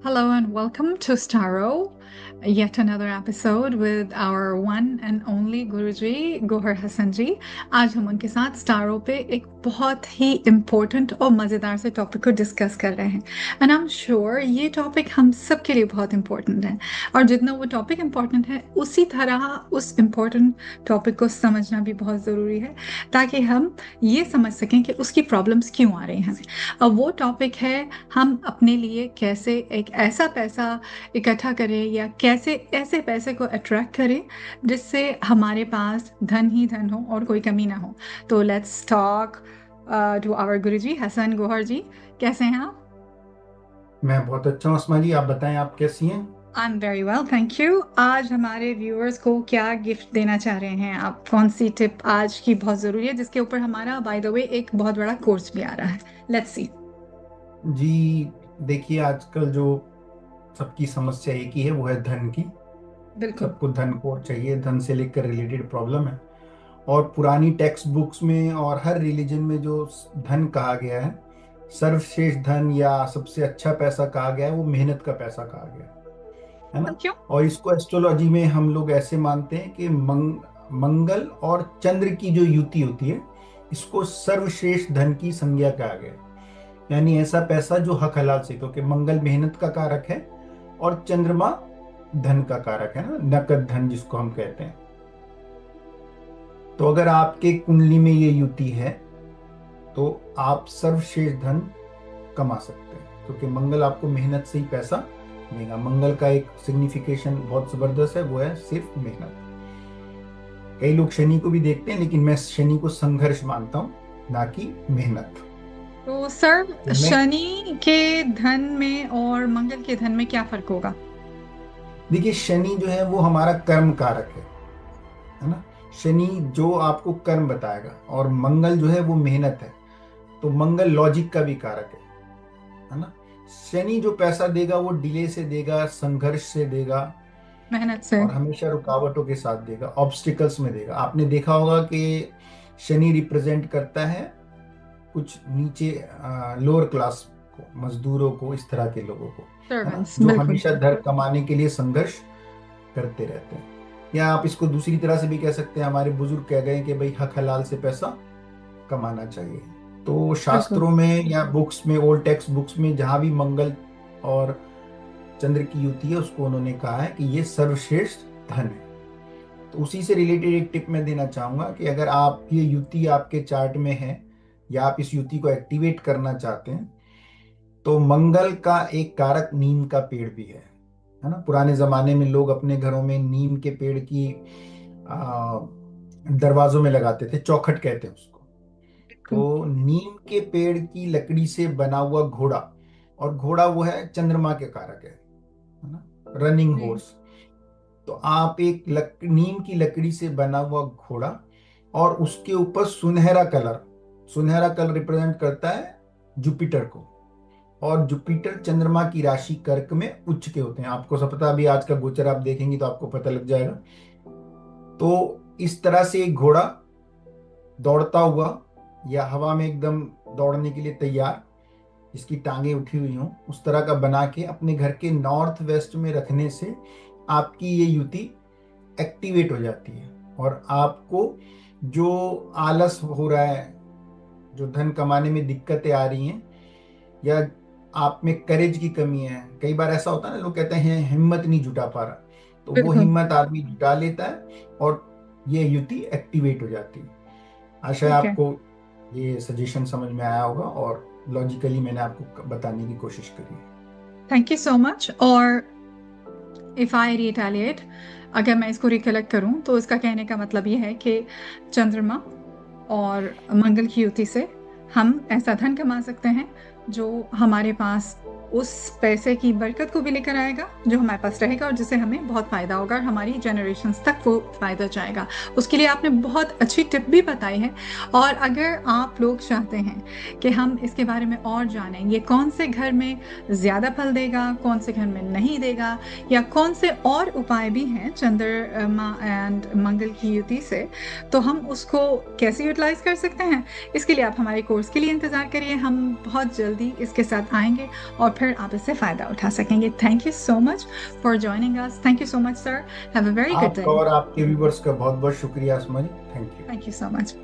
Hello and welcome to Staro, yet another episode with our one and only गुरुजी गोहर हसन जी। आज हम उनके साथ स्टारो पे एक बहुत ही इम्पोर्टेंट और मज़ेदार से टॉपिक को डिस्कस कर रहे हैं। एंड आई एम श्योर ये टॉपिक हम सब के लिए बहुत इम्पोर्टेंट है, और जितना वो टॉपिक इम्पोर्टेंट है उसी तरह उस इम्पोर्टेंट टॉपिक को समझना भी बहुत ज़रूरी है, ताकि हम ये समझ सकें कि उसकी प्रॉब्लम्स क्यों आ रही हैं। अब वो टॉपिक है, हम अपने लिए कैसे एक ऐसा पैसा इकट्ठा करें या कैसे ऐसे पैसे को अट्रैक्ट करें जिससे हमारे पास धन ही धन हो और कोई कमी ना हो। तो लेट्स टॉक टू आवर गुरुजी हसन गोहर जी। कैसे हैं आप? मैं बहुत अच्छा हूँ अस्मा जी। आप बताएं, आप कैसी हैं? I am very well, thank you. आज हमारे व्यूअर्स को क्या गिफ्ट देना चाह रहे हैं आप? कौन सी टिप आज की बहुत ज़रूरी है, जिसके ऊपर हमारा बाय द वे एक बहुत बड़ा कोर्स भी आ रहा है। Let's see. जी, देखिए आजकल जो सबकी समस्या एक ही है, वो है धन की। बिल्कुल। सबको धन को चाहिए, धन से लेकर रिलेटेड प्रॉब्लम है। और पुरानी टेक्स्ट बुक्स में और हर रिलीजन में जो धन कहा गया है, सर्वश्रेष्ठ धन या सबसे अच्छा पैसा कहा गया है, वो मेहनत का पैसा कहा गया है ना। क्यों? और इसको एस्ट्रोलॉजी में हम लोग ऐसे मानते हैं कि मंगल और चंद्र की जो युति होती है, इसको सर्वश्रेष्ठ धन की संज्ञा कहा गया है। यानी ऐसा पैसा जो हक हलाल से, क्योंकि मंगल मेहनत का कारक है और चंद्रमा धन का कारक है ना, नकद धन जिसको हम कहते हैं। तो अगर आपके कुंडली में ये युति है तो आप सर्वश्रेष्ठ धन कमा सकते हैं, क्योंकि मंगल आपको मेहनत से ही पैसा देगा। मंगल का एक सिग्निफिकेशन बहुत जबरदस्त है, वो है सिर्फ मेहनत। कई लोग शनि को भी देखते हैं, लेकिन मैं शनि को संघर्ष मानता हूं, ना कि मेहनत। तो सर, तो मैं शनि के धन में और मंगल के धन में क्या फर्क होगा? देखिए, शनि जो है वो हमारा कर्म कारक है ना। शनि जो आपको कर्म बताएगा, और मंगल जो है वो मेहनत है। तो मंगल लॉजिक का भी कारक है ना। शनि जो पैसा देगा वो डिले से देगा, संघर्ष से देगा, मेहनत से। और हमेशा रुकावटों के साथ देगा, ऑब्स्टिकल्स में देगा। आपने देखा होगा कि शनि रिप्रेजेंट करता है कुछ नीचे लोअर क्लास को, मजदूरों को, इस तरह के लोगों को, है ना, सर्वेंट्स, जो बिल्कुल। हमेशा धन कमाने के लिए संघर्ष करते रहते हैं। या आप इसको दूसरी तरह से भी कह सकते हैं, हमारे बुजुर्ग कह गए कि भाई हक हलाल से पैसा कमाना चाहिए। तो बिल्कुल। शास्त्रों में या बुक्स में, ओल्ड टेक्स्ट बुक्स में, जहां भी मंगल और चंद्र की युति है, उसको उन्होंने कहा है कि ये सर्वश्रेष्ठ धन है। तो उसी से रिलेटेड एक टिप मैं देना चाहूंगा कि अगर आप ये युति आपके चार्ट में है, या आप इस युति को एक्टिवेट करना चाहते हैं, तो मंगल का एक कारक नीम का पेड़ भी है ना। पुराने जमाने में लोग अपने घरों में नीम के पेड़ की आ, दरवाजों में लगाते थे, चौखट कहते हैं उसको। बिल्कुल। तो नीम के पेड़ की लकड़ी से बना हुआ घोड़ा, और घोड़ा वो है चंद्रमा के कारक है ना, रनिंग जी। हॉर्स। तो आप एक नीम की लकड़ी से बना हुआ घोड़ा, और उसके ऊपर सुनहरा कलर, सुनहरा कलर रिप्रेजेंट करता है जुपिटर को। और जुपिटर चंद्रमा की राशि कर्क में उच्च के होते हैं। आपको सब पता, अभी आज का गोचर आप देखेंगे तो आपको पता लग जाएगा। तो इस तरह से एक घोड़ा दौड़ता हुआ, या हवा में एकदम दौड़ने के लिए तैयार, जिसकी टांगे उठी हुई हों, उस तरह का बना के अपने घर के नॉर्थ वेस्ट में रखने से आपकी ये युति एक्टिवेट हो जाती है। और आपको जो आलस हो रहा है, जो धन कमाने में दिक्कतें आ रही हैं, या आप में करेज की कमी है, कई बार ऐसा होता है ना, लोग कहते हैं हिम्मत नहीं जुटा पा रहा, तो वो बिल्कुल। हिम्मत आदमी जुटा लेता है, और ये युति एक्टिवेट हो जाती है। आशा है ठीक है। आपको ये सजेशन समझ में आया होगा, और लॉजिकली मैंने आपको बताने की कोशिश करी है। Thank you so much. और इफ आई रिटेलिएट, अगर मैं इसको रिकलेक्ट करूं तो इसका कहने का मतलब ये है कि चंद्रमा और मंगल की युति से हम ऐसा धन कमा सकते हैं जो हमारे पास उस पैसे की बरकत को भी लेकर आएगा, जो हमारे पास रहेगा और जिससे हमें बहुत फायदा होगा और हमारी जनरेशन्स तक वो फायदा जाएगा। उसके लिए आपने बहुत अच्छी टिप भी बताई है। और अगर आप लोग चाहते हैं कि हम इसके बारे में और जानें, ये कौन से घर में ज्यादा फल देगा, कौन से घर में नहीं देगा, या कौन से और उपाय भी हैं चंद्रमा एंड मंगल की युति से, तो हम उसको कैसे यूटिलाइज कर सकते हैं, इसके लिए आप हमारे कोर्स के लिए इंतज़ार करिए। हम बहुत जल्दी इसके साथ आएंगे और फिर आप इससे फायदा उठा सकेंगे। Thank you so much for joining us. Thank you so much sir. Have a very good आपका डे। और आपके व्यूवर्स का बहुत बहुत शुक्रिया Aasma ji. Thank you. Thank you so much.